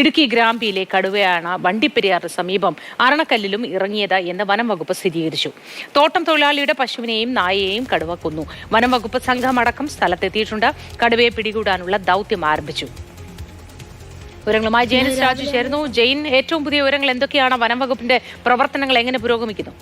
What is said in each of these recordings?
ഇടുക്കി ഗ്രാമ്പിയിലെ കടുവയാണ് വണ്ടിപ്പെരിയാറിന് സമീപം അരണക്കല്ലിലും ഇറങ്ങിയത് എന്ന് വനം വകുപ്പ് സ്ഥിരീകരിച്ചു. തോട്ടം തൊഴിലാളിയുടെ പശുവിനെയും നായയെയും കടുവ കൊന്നു. വനം വകുപ്പ് സംഘമടക്കം സ്ഥലത്തെത്തിയിട്ടുണ്ട്. കടുവയെ പിടികൂടാനുള്ള ദൗത്യം ആരംഭിച്ചു. വിവരങ്ങളുമായി ജെയിൻ രാജു ചേരുന്നു. ജെയിൻ, ഏറ്റവും പുതിയ വിവരങ്ങൾ എന്തൊക്കെയാണ്? വനം വകുപ്പിന്റെ പ്രവർത്തനങ്ങൾ എങ്ങനെ പുരോഗമിക്കുന്നു?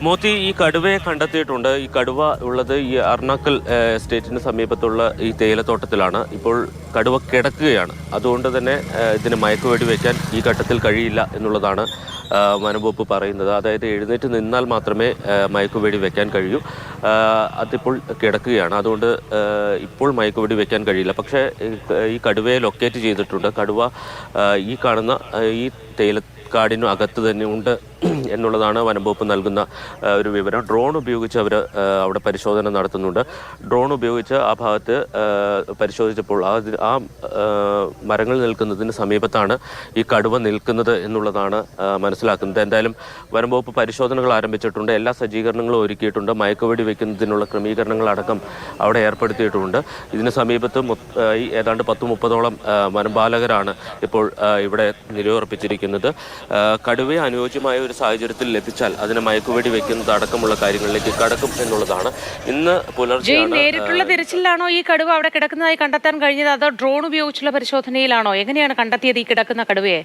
മോത്തി, ഈ കടുവയെ കണ്ടെത്തിയിട്ടുണ്ട്. ഈ കടുവ ഉള്ളത് ഈ അർണാക്കൽ എസ്റ്റേറ്റിന് സമീപത്തുള്ള ഈ തേയിലത്തോട്ടത്തിലാണ്. ഇപ്പോൾ കടുവ കിടക്കുകയാണ്. അതുകൊണ്ട് തന്നെ ഇതിന് മയക്കുവെടി വയ്ക്കാൻ ഈ ഘട്ടത്തിൽ കഴിയില്ല എന്നുള്ളതാണ് വനംവകുപ്പ് പറയുന്നത്. അതായത് എഴുന്നേറ്റ് നിന്നാൽ മാത്രമേ മയക്കുവെടി വെക്കാൻ കഴിയൂ. അതിപ്പോൾ കിടക്കുകയാണ്. അതുകൊണ്ട് ഇപ്പോൾ മയക്കുവെടി വെക്കാൻ കഴിയില്ല. പക്ഷേ ഈ കടുവയെ ലൊക്കേറ്റ് ചെയ്തിട്ടുണ്ട്. കടുവ ഈ കാണുന്ന ഈ തേയിലക്കാടിനു അകത്ത് തന്നെ ഉണ്ട് എന്നുള്ളതാണ് വനംവകുപ്പ് നൽകുന്ന ഒരു വിവരം. ഡ്രോൺ ഉപയോഗിച്ച് അവർ അവിടെ പരിശോധന നടത്തുന്നുണ്ട്. ഡ്രോൺ ഉപയോഗിച്ച് ആ ഭാഗത്ത് പരിശോധിച്ചപ്പോൾ ആ മരങ്ങൾ നിൽക്കുന്നതിന് സമീപത്താണ് ഈ കടുവ നിൽക്കുന്നത് എന്നുള്ളതാണ് മനസ്സിലാക്കുന്നത്. എന്തായാലും വനംവകുപ്പ് പരിശോധനകൾ ആരംഭിച്ചിട്ടുണ്ട്. എല്ലാ സജ്ജീകരണങ്ങളും ഒരുക്കിയിട്ടുണ്ട്. മയക്കുവെടി വയ്ക്കുന്നതിനുള്ള ക്രമീകരണങ്ങളടക്കം അവിടെ ഏർപ്പെടുത്തിയിട്ടുണ്ട്. ഇതിന് സമീപത്ത് ഏതാണ്ട് 10-30ഓളം വനപാലകരാണ് ഇപ്പോൾ ഇവിടെ നിലയുറപ്പിച്ചിരിക്കുന്നത്. കടുവയെ അനുയോജ്യമായ ഒരു സാഹചര്യത്തിൽ ലഭിച്ചാൽ അതിന് മയക്കുവെടി വെക്കുന്നത് അടക്കമുള്ള കാര്യങ്ങളിലേക്ക് കടക്കും എന്നുള്ളതാണ്. ഇന്ന് പുലർച്ചെ നേരിട്ടുള്ള തിരച്ചിലാണോ ഈ കടുവ അവിടെ കിടക്കുന്നതായി കണ്ടെത്താൻ കഴിഞ്ഞത്, അതോ ഡ്രോൺ ഉപയോഗിച്ചുള്ള പരിശോധനയിലാണോ? എങ്ങനെയാണ് കണ്ടെത്തിയത് ഈ കിടക്കുന്ന കടുവയെ?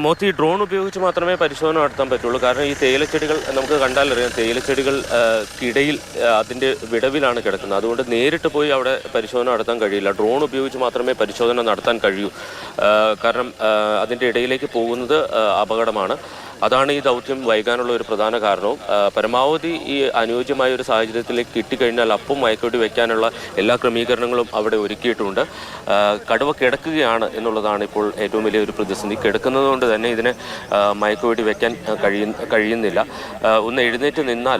മോത്തി, ഡ്രോൺ ഉപയോഗിച്ച് മാത്രമേ പരിശോധന നടത്താൻ പറ്റുള്ളൂ. കാരണം ഈ തേയിലച്ചെടികൾ നമുക്ക് കണ്ടാലറിയാം, തേയിലച്ചെടികൾക്കിടയിൽ അതിൻ്റെ വിടവിലാണ് കിടക്കുന്നത്. അതുകൊണ്ട് നേരിട്ട് പോയി അവിടെ പരിശോധന നടത്താൻ കഴിയില്ല. ഡ്രോൺ ഉപയോഗിച്ച് മാത്രമേ പരിശോധന നടത്താൻ കഴിയൂ. കാരണം അതിൻ്റെ ഇടയിലേക്ക് പോകുന്നത് അപകടമാണ്. അതാണ് ഈ ദൗത്യം വൈകാനുള്ള ഒരു പ്രധാന കാരണവും. പരമാവധി ഈ അനുയോജ്യമായ ഒരു സാഹചര്യത്തിലേക്ക് കിട്ടിക്കഴിഞ്ഞാൽ അപ്പം മയക്കുവെടി വയ്ക്കാനുള്ള എല്ലാ ക്രമീകരണങ്ങളും അവിടെ ഒരുക്കിയിട്ടുണ്ട്. കടുവ കിടക്കുകയാണ് എന്നുള്ളതാണ് ഇപ്പോൾ ഏറ്റവും വലിയൊരു പ്രതിസന്ധി. കിടക്കുന്നത് കൊണ്ട് തന്നെ ഇതിനെ മയക്കുവെടി വയ്ക്കാൻ കഴിയുന്നില്ല. ഒന്ന് എഴുന്നേറ്റ് നിന്നാൽ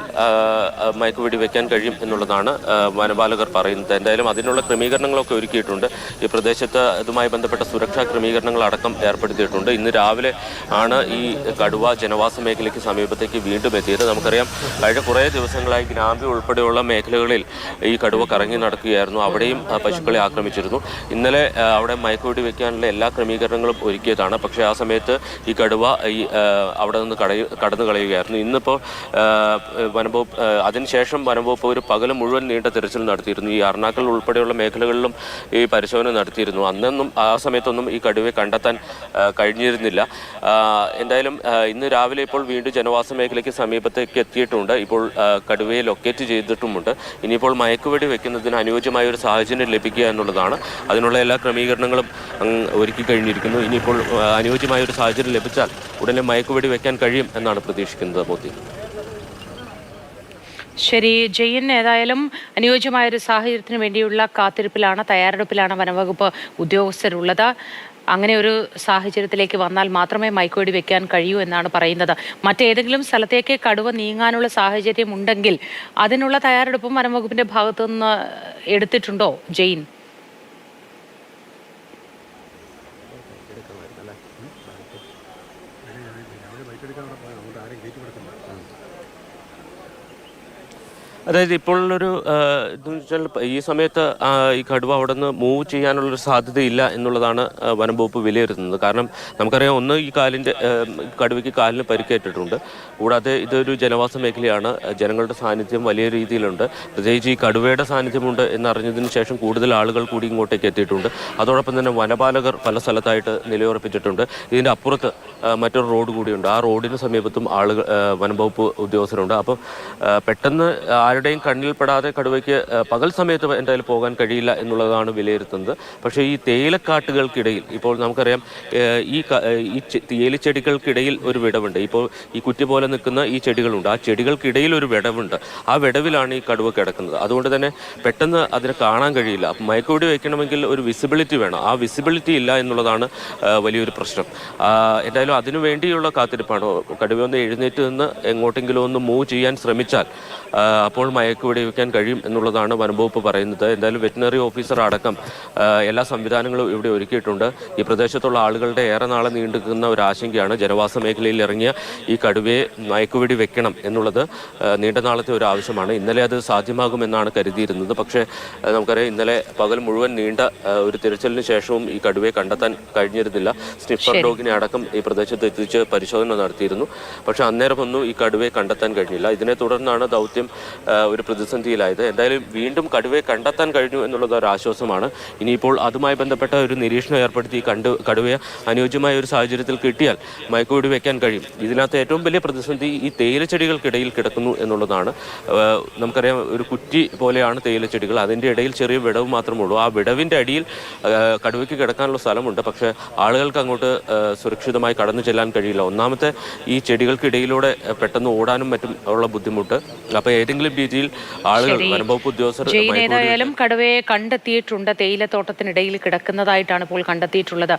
മയക്കുവെടി വയ്ക്കാൻ കഴിയും എന്നുള്ളതാണ് വനപാലകർ പറയുന്നത്. എന്തായാലും അതിനുള്ള ക്രമീകരണങ്ങളൊക്കെ ഒരുക്കിയിട്ടുണ്ട്. ഈ പ്രദേശത്ത് ഇതുമായി ബന്ധപ്പെട്ട സുരക്ഷാ ക്രമീകരണങ്ങളടക്കം ഏർപ്പെടുത്തിയിട്ടുണ്ട്. ഇന്ന് രാവിലെ ആണ് ഈ കടുവ ജനവാസ മേഖലയ്ക്ക് സമീപത്തേക്ക് വീണ്ടും എത്തിയത്. നമുക്കറിയാം, കഴിഞ്ഞ കുറേ ദിവസങ്ങളായി ഗ്രാമ്പി ഉൾപ്പെടെയുള്ള മേഖലകളിൽ ഈ കടുവ കറങ്ങി നടക്കുകയായിരുന്നു. അവിടെയും പശുക്കളെ ആക്രമിച്ചിരുന്നു. ഇന്നലെ അവിടെ മയക്കുവെടി വയ്ക്കാനുള്ള എല്ലാ ക്രമീകരണങ്ങളും ഒരുക്കിയതാണ്. പക്ഷേ ആ സമയത്ത് ഈ കടുവ അവിടെ നിന്ന് കടന്നു കളയുകയായിരുന്നു. ഇന്നിപ്പോൾ വനംവകുപ്പ് അതിനുശേഷം വനംവകുപ്പ് ഒരു പകൽ മുഴുവൻ നീണ്ട തിരച്ചിൽ നടത്തിയിരുന്നു. ഈ അർണാക്കൽ ഉൾപ്പെടെയുള്ള മേഖലകളിലും ഈ പരിശോധന നടത്തിയിരുന്നു. അന്നൊന്നും ആ സമയത്തൊന്നും ഈ കടുവയെ കണ്ടെത്താൻ കഴിഞ്ഞിരുന്നില്ല. എന്തായാലും ഇന്ന് രാവിലെ ഇപ്പോൾ വീണ്ടും ജനവാസ മേഖലയ്ക്ക് സമീപത്തേക്ക് എത്തിയിട്ടുണ്ട്. ഇപ്പോൾ കടുവയെ ലൊക്കേറ്റ് ചെയ്തിട്ടുമുണ്ട്. ഇനിയിപ്പോൾ മയക്കുവെടി വെക്കുന്നതിന് അനുയോജ്യമായ ഒരു സാഹചര്യം ലഭിക്കുക എന്നുള്ളതാണ്. അതിനുള്ള എല്ലാ ക്രമീകരണങ്ങളും ഒരുക്കി കഴിഞ്ഞിരിക്കുന്നു. ഇനിയിപ്പോൾ അനുയോജ്യമായ ഒരു സാഹചര്യം ലഭിച്ചാൽ ഉടനെ മയക്കുവെടി വെക്കാൻ കഴിയും എന്നാണ് പ്രതീക്ഷിക്കുന്നത്. മോദി, ശരി ജെയിൻ, ഏതായാലും അനുയോജ്യമായൊരു സാഹചര്യത്തിന് വേണ്ടിയുള്ള കാത്തിരിപ്പിലാണ്, തയ്യാറെടുപ്പിലാണ് വനംവകുപ്പ് ഉദ്യോഗസ്ഥരുള്ളത്. അങ്ങനെ ഒരു സാഹചര്യത്തിലേക്ക് വന്നാൽ മാത്രമേ മയക്കുവെടി വെക്കാൻ കഴിയൂ എന്നാണ് പറയുന്നത്. മറ്റേതെങ്കിലും സ്ഥലത്തേക്ക് കടുവ നീങ്ങാനുള്ള സാഹചര്യം ഉണ്ടെങ്കിൽ അതിനുള്ള തയ്യാറെടുപ്പും വനംവകുപ്പിന്റെ ഭാഗത്തുനിന്ന് എടുത്തിട്ടുണ്ടോ ജെയിൻ? അതായത് ഇപ്പോഴുള്ളൊരു ഇതെന്ന് വെച്ചാൽ ഈ സമയത്ത് ഈ കടുവ അവിടെ നിന്ന് മൂവ് ചെയ്യാനുള്ളൊരു സാധ്യതയില്ല എന്നുള്ളതാണ് വനംവകുപ്പ് വിലയിരുത്തുന്നത്. കാരണം നമുക്കറിയാം, ഒന്ന് ഈ കടുവയ്ക്ക് കാലിന് പരിക്കേറ്റിട്ടുണ്ട്. കൂടാതെ ഇതൊരു ജനവാസ മേഖലയാണ്. ജനങ്ങളുടെ സാന്നിധ്യം വലിയ രീതിയിലുണ്ട്. പ്രത്യേകിച്ച് ഈ കടുവയുടെ സാന്നിധ്യമുണ്ട് എന്നറിഞ്ഞതിന് ശേഷം കൂടുതൽ ആളുകൾ കൂടി ഇങ്ങോട്ടേക്ക് എത്തിയിട്ടുണ്ട്. അതോടൊപ്പം തന്നെ വനപാലകർ പല സ്ഥലത്തായിട്ട് നിലയുറപ്പിച്ചിട്ടുണ്ട്. ഇതിൻ്റെ അപ്പുറത്ത് മറ്റൊരു റോഡ് കൂടിയുണ്ട്. ആ റോഡിന് സമീപത്തും വനംവകുപ്പ് ഉദ്യോഗസ്ഥരുണ്ട്. അപ്പോൾ പെട്ടെന്ന് ആരുടെയും കണ്ണിൽപ്പെടാതെ കടുവയ്ക്ക് പകൽ സമയത്ത് എന്തായാലും പോകാൻ കഴിയില്ല എന്നുള്ളതാണ് വിലയിരുത്തുന്നത്. പക്ഷേ ഈ തേയിലക്കാട്ടുകൾക്കിടയിൽ ഇപ്പോൾ നമുക്കറിയാം, ഈ തേയിലച്ചെടികൾക്കിടയിൽ ഒരു വിടവുണ്ട്. ഇപ്പോൾ ഈ കുറ്റി പോലെ നിൽക്കുന്ന ഈ ചെടികളുണ്ട്. ആ ചെടികൾക്കിടയിൽ ഒരു വിടവുണ്ട്. ആ വിടവിലാണ് ഈ കടുവ കിടക്കുന്നത്. അതുകൊണ്ട് തന്നെ പെട്ടെന്ന് അതിനെ കാണാൻ കഴിയില്ല. മയക്കുവെടി വയ്ക്കണമെങ്കിൽ ഒരു വിസിബിലിറ്റി വേണം. ആ വിസിബിലിറ്റി ഇല്ല എന്നുള്ളതാണ് വലിയൊരു പ്രശ്നം. എന്തായാലും അതിനു വേണ്ടിയുള്ള കാത്തിരിപ്പാണ്. കടുവ ഒന്ന് എഴുന്നേറ്റ് നിന്ന് എങ്ങോട്ടെങ്കിലും ഒന്ന് മൂവ് ചെയ്യാൻ ശ്രമിച്ചാൽ അപ്പോൾ ഇപ്പോൾ മയക്കുവെടി വയ്ക്കാൻ കഴിയും എന്നുള്ളതാണ് വനംവകുപ്പ് പറയുന്നത്. എന്തായാലും വെറ്റിനറി ഓഫീസർ അടക്കം എല്ലാ സംവിധാനങ്ങളും ഇവിടെ ഒരുക്കിയിട്ടുണ്ട്. ഈ പ്രദേശത്തുള്ള ആളുകളുടെ ഏറെ നാളെ നീണ്ടുനിൽക്കുന്ന ഒരു ആശങ്കയാണ് ജനവാസ മേഖലയിൽ ഇറങ്ങിയ ഈ കടുവയെ മയക്കുവെടി വെക്കണം എന്നുള്ളത് നീണ്ട നാളത്തെ ഒരു ആവശ്യമാണ്. ഇന്നലെ അത് സാധ്യമാകുമെന്നാണ് കരുതിയിരുന്നത്. പക്ഷേ നമുക്കറിയാം ഇന്നലെ പകൽ മുഴുവൻ നീണ്ട ഒരു തിരച്ചിലിന് ശേഷവും ഈ കടുവയെ കണ്ടെത്താൻ കഴിഞ്ഞിരുന്നില്ല. സ്നിഫർ ഡോഗിനെ അടക്കം ഈ പ്രദേശത്ത് എത്തിച്ച് പരിശോധന നടത്തിയിരുന്നു. പക്ഷെ അന്നേരമൊന്നും ഈ കടുവയെ കണ്ടെത്താൻ കഴിഞ്ഞില്ല. ഇതിനെ തുടർന്നാണ് ദൗത്യം ഒരു പ്രതിസന്ധിയിലായത്. എന്തായാലും വീണ്ടും കടുവയെ കണ്ടെത്താൻ കഴിഞ്ഞു എന്നുള്ളത് ഒരു ആശ്വാസമാണ്. ഇനിയിപ്പോൾ അതുമായി ബന്ധപ്പെട്ട ഒരു നിരീക്ഷണം ഏർപ്പെടുത്തി കടുവയെ അനുയോജ്യമായ ഒരു സാഹചര്യത്തിൽ കിട്ടിയാൽ മയക്കുവെടി വെക്കാൻ കഴിയും. ഇതിനകത്ത് ഏറ്റവും വലിയ പ്രതിസന്ധി ഈ തേയിലച്ചെടികൾക്കിടയിൽ കിടക്കുന്നു എന്നുള്ളതാണ്. നമുക്കറിയാം ഒരു കുറ്റി പോലെയാണ് തേയിലച്ചെടികൾ. അതിൻ്റെ ഇടയിൽ ചെറിയ വിടവ് മാത്രമേ ഉള്ളൂ. ആ വിടവിൻ്റെ അടിയിൽ കടുവയ്ക്ക് കിടക്കാനുള്ള സ്ഥലമുണ്ട്. പക്ഷേ ആളുകൾക്ക് അങ്ങോട്ട് സുരക്ഷിതമായി കടന്നു ചെല്ലാൻ കഴിയില്ല. ഒന്നാമത്തെ ഈ ചെടികൾക്കിടയിലൂടെ പെട്ടെന്ന് ഓടാനും മറ്റും ഉള്ള ബുദ്ധിമുട്ട്. അപ്പോൾ ഏതെങ്കിലും രീതിയിൽ ആളുകൾ വനംവകുപ്പ് ഉദ്യോഗസ്ഥർ ഏതായാലും കടുവയെ കണ്ടെത്തിയിട്ടുണ്ട്. തേയിലത്തോട്ടത്തിനിടയിൽ കിടക്കുന്നതായിട്ടാണ് ഇപ്പോൾ കണ്ടെത്തിയിട്ടുള്ളത്.